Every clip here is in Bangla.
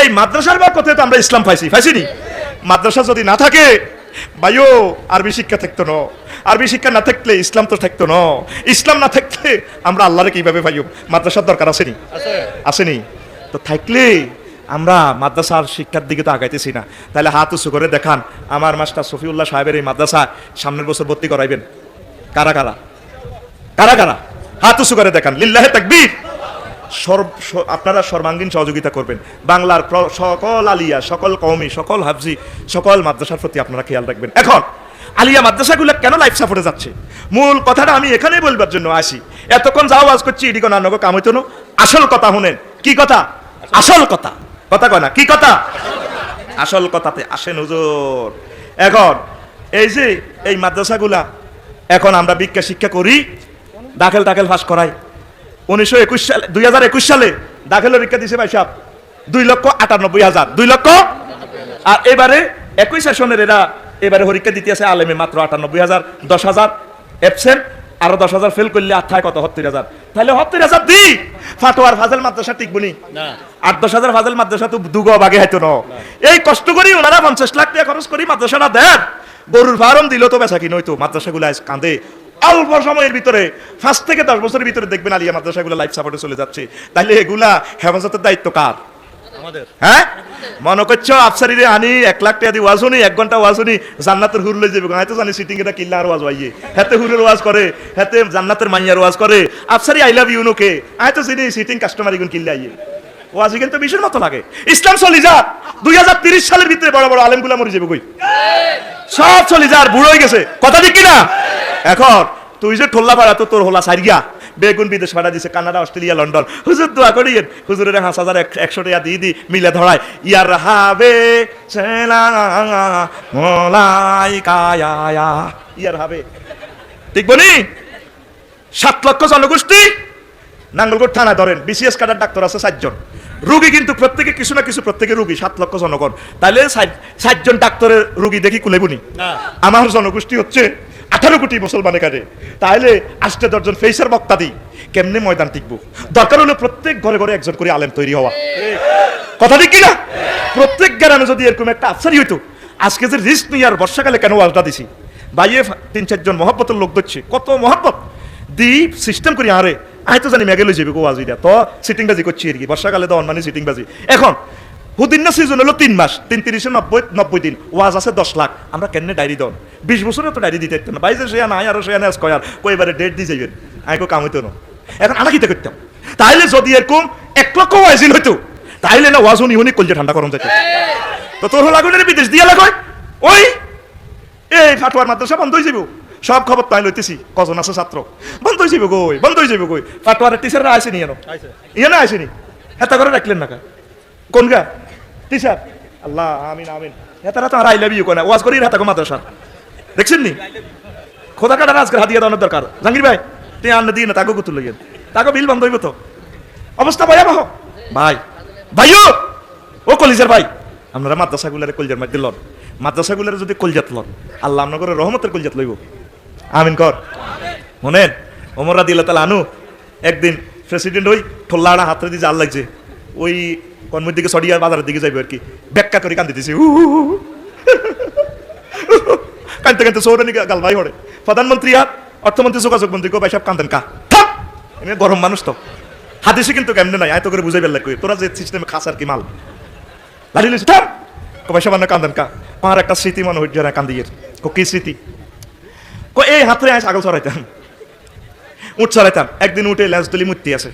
এই মাদ্রাসার বরকতে তো আমরা ইসলাম পাইছি নি। মাদ্রাসা যদি না থাকে ভাইও আরবি শিক্ষা থাকতো না, আরবি শিক্ষা না থাকলে ইসলাম তো থাকতো না, ইসলাম না থাকলে আমরা আল্লাহরে কিভাবে পাইও? মাদ্রাসার দরকার আসেনি? আসেনি তো থাকলে আমরা মাদ্রাসার শিক্ষার দিকে তো আগাইতেছি না। তাহলে হাত উঁচু করে দেখান আমার মাস্টার শফিউল্লাহ সাহেবের এই মাদ্রাসা সামনের বছর ভর্তি করাইবেন কারা কারা? কারা কারা? হাত উঁচু করে দেখান। লিল্লাহে তাকবীর। আপনারা সর্বাঙ্গীন সহযোগিতা করবেন। বাংলার সকল আলিয়া, সকল কওমি, সকল হাফজি, সকল মাদ্রাসার প্রতি আপনারা খেয়াল রাখবেন। এখন আলিয়া মাদ্রাসাগুলো কেন লাইফ সাপোর্টে যাচ্ছে, মূল কথাটা আমি এখানেই বলবার জন্য আসি। এতক্ষণ যাও আওয়াজ করছি এদিকে নানক কাম হইতো না। আসল কথা শুনেন। কি কথা? আসল কথা। কথা কয় না, কি কথা? আসল কথাতে আসেন হুজুর। এখন এই যে এই মাদ্রাসাগুলা এখন আমরা ভিক্ষা শিক্ষা করি, দাখিল পাস করাই। 1921 সালে 2021 সালে দাখিলের পরীক্ষা দিয়েছে ভাই সাহেব 2,98,000, 2 লক্ষ। আর এবারে 21 সেশনের এরা এবারে পরীক্ষা দিতে আছে আলেমে মাত্র 98,000, 10,000 অ্যাবসেন্ট, আরো 10,000 ফেল করলে আর থাকে কত? 70,000। তাহলে 70,000 দি ফাটোয়ার ফাজল মাদ্রাসা টিকবনি না, 8-10,000 ফাজল মাদ্রাসা তো দুগো বাগে হয়তো না। এই কষ্ট করি ওনারা 50 লাখ টাকা খরচ করি মাদ্রাসাটা দেন। গরুর ফার্ম দিল তো বেচা কি নয়তো মাদ্রাসাগুলো আজ কাঁদে। অল্প সময়ের ভিতরে 5 থেকে 10 বছরের ভিতরে দেখবেন আলিয়া মাদ্রাসাগুলো লাইফ সাপোর্টে চলে যাচ্ছে। তাহলে এগুলা হেফাজতের দায়িত্ব কার? আমাদের। হ্যাঁ, মনে করছো আফসারিরে আনি 1 লাখ টাকা দিয়ে ওয়াজ শুনি, 1 ঘন্টা ওয়াজ শুনি, জান্নাতের হুর লই যাবে। হয়তো জানি সিটিং এটা কিল্লা আর ওয়াজ হইয়ে হাতে হুরের ওয়াজ করে, হাতে জান্নাতের মাইয়ার ওয়াজ করে। আফসারি আই লাভ ইউ নোকে হয়তো চিনি সিটিং কাস্টমার ইগুন কিল্লা আইয়ে ওয়াজ কিন্তু বিশের মতো লাগে। ইসলাম চলি যা 2030 সালের ভিতরে বড় বড় আলেমগুলা মরে যাবে কই, সব চলি যা, আর বুড়ো হয়ে গেছে। কথা ঠিক কিনা? এখন তুই যে ঠোল্লা পাড়া তো তোর হোলা সাইরিয়া বেগুন বিদেশ পাঠা দিছে, কানাডা, অস্ট্রেলিয়া, লন্ডন। হুজুর দোয়া করিয়েন হুজুরের 5,000 100 টাকা দিয়ে দি মিলে ধরায় ইয়ার হাবে ছেলা মোলাই কায়া ইয়ার হবে। ঠিক বলি 7 লক্ষ জনগোষ্ঠী নাঙ্গলকোট থানায় ধরেন, বিসিএস কার্ডের ডাক্তার আছে 4 জন, রুগী কিন্তু প্রত্যেকে কিছু না কিছু, প্রত্যেকে রুগী। 7 লক্ষ জনগণ, তাহলে 4 জন ডাক্তারের রুগী দেখি কুলেবুনি। আমার জনগোষ্ঠী হচ্ছে 18 কোটি মুসলমানের কাছে, তাহলে 8-10 জন ফেসার বক্তা দিই কেমনে ময়দান টিকবো? দরকার হলো প্রত্যেক ঘরে ঘরে একজন করে আলেম তৈরি হওয়া। কথা ঠিক কিনা? প্রত্যেক গ্রামে যদি এরকম একটা আফসারি হইতো। আজকে যে রিস্ক নিয়ে আর বর্ষাকালে কেন ওয়াজটা দিছি, বাইয়ে 3-4 জন মহব্বতের লোক ধরছে, কত মহব্বত দি সিস্টেম করি। আরে আয় তো জানি মেঘে লই যাবে গো ওয়াজ দিয়া তো সিটিং বাজি করছি আর কি। বর্ষাকালে তো অনমানি সিটিং বাজি। এখন হুদিন না সিজন হলো 3 মাস, 3-3-90 দিন, ওয়াজ আছে 10 লাখ। আমরা কেন ডায়েরি দন 20 বছরে তো ডায়েরি দিতে পারতাম না। বাইরে সে নাই আরো সে আনে কয়ার কইবারে ডেট দিয়ে যাবেন, আয় কাম হইতো না। এখন আনা কিতে করতাম। তাইলে যদি এরকম 1 লক্ষ ওয়াজিল হইতো, তাইলে না ওয়াজ উনি কলজে ঠান্ডা করন যেত। তো তোর লাগুনের বিদেশ দিয়া লাগায় ওই এই ফাটোয়ার মাদ্রাসা বন্ধ হয়ে যাবো। সব খবর তাই লইতেছি, কজন আছে ছাত্র বন্ধ হয়ে যাবে গই, বন্ধ হয়ে যাবে গই। ফাটোয়ারের টিচাররা আসেনি এনো, ইয়ে আসেনি, এত করে রাখলেন না কোন গা টিচার? আল্লাহ আমিন আমিন। হেতারা তো আর আই লাভ ইউ কোনা ওয়াজ করি হাতাকো মাদ্রাসা দেখছেন নি? খোদা কাটার আজকে হাতিয়া দেওয়ার দরকার। জাহাঙ্গীর ভাই তুই আন্না দিয়ে না তাকে গুতুল লইয়েন, তাকে বিল বন্ধ হইব তো। অবস্থা ভয়াবহ ভাই। ভাইও ও কলিজার ভাই, আপনারা মাদ্রাসাগুলারে কলজার মধ্যে লন। মাদ্রাসাগুলারে যদি কলজাত লন, আল্লাহ আপনার রহমতের কলজাত লইব। আমিন কর। মনেন ওমর রাদিয়াল্লাহু তাআলা আনহু একদিন প্রেসিডেন্ট হই ঠোল্লাড়া হাতে দিয়ে জাল লাগছে, ওই কর্মের দিকে সরিয়ার বাজারের দিকে যাইবে আর কি, ব্যাখ্যা করে কান্দি দিছি কানতে কানতে সৌরানি গাল ভাই হড়ে। প্রধানমন্ত্রী আর অর্থমন্ত্রী যোগাযোগ মন্ত্রী কো ভাই সব কান্দেন কা এমনি গরম মানুষ তো। হাদিসে কিন্তু কেমনে নাই এত করে বুঝাই বেলা কই তোরা যে সিস্টেমে খাস আর কি মাল লাড়ি লিস থাম কো ভাই সব কান্দেন কা। আমার একটা স্মৃতি মনে হইছে না কান্দিয়ের। কো কি স্মৃতি? কো এই হাতে আয় ছাগল ছড়াইতাম, উঠ ছড়াইতাম। একদিন উঠে ল্যাস দলি মূর্তি আছে,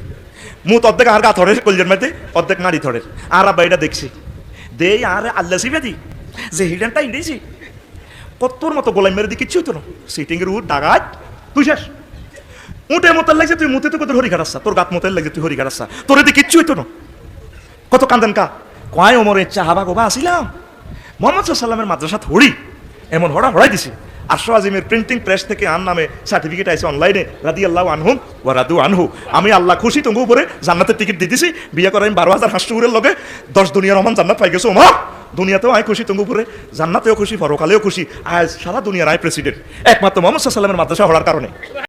মুত অর্ধেক আর গা ধরে কলজের মধ্যে, অর্ধেক নাড়ি ধরে। আর আব্বা এটা দেখছি দে আর আল্লাহ সিবাদি যে হিডেনটা ইন্ডিছি কতর মতো গোলাই মেরে দি কিচ্ছু হইতো না। সিটিং এর উঠ ডাগাত তুই শেষ। উঠে মতার লাগছে তুই মুতে তো কত হরি কাটাচ্ছা, তোর গাত মতের লাগছে তুই হরি কাটাচ্ছা, তোর এদিকে কিচ্ছু হইতো না। কত কান্দেন কা? কয় ওমরের চাহাবা গোবা আসিলাম মোহাম্মদ সাল্লামের মাদ্রাসা হরি এমন হড়াই দিছি। আশরাফ আজিমের প্রিন্টিং প্রেস থেকে আন নামে সার্টিফিকেট আছে অনলাইনে, রাদিয়াল্লাহু আনহুম ওয়া রাদু আনহু। আমি আল্লাহ খুশি তোমার উপরে জান্নাতের টিকিট দিতেছি। বিয়ে করে আমি 12,000 হাসুরের লগে 10 দুনিয়ার রহমান জান্নাত পাই গেছো। মা দুনিয়াতেও আয় খুশি তোমার উপরে, জান্নাতেও খুশি, পরকালেও খুশি। আজ সারা দুনিয়ার আয় প্রেসিডেন্ট একমাত্র মোহাম্মদ সাল্লামের মাদ্রাসা হওয়ার কারণে।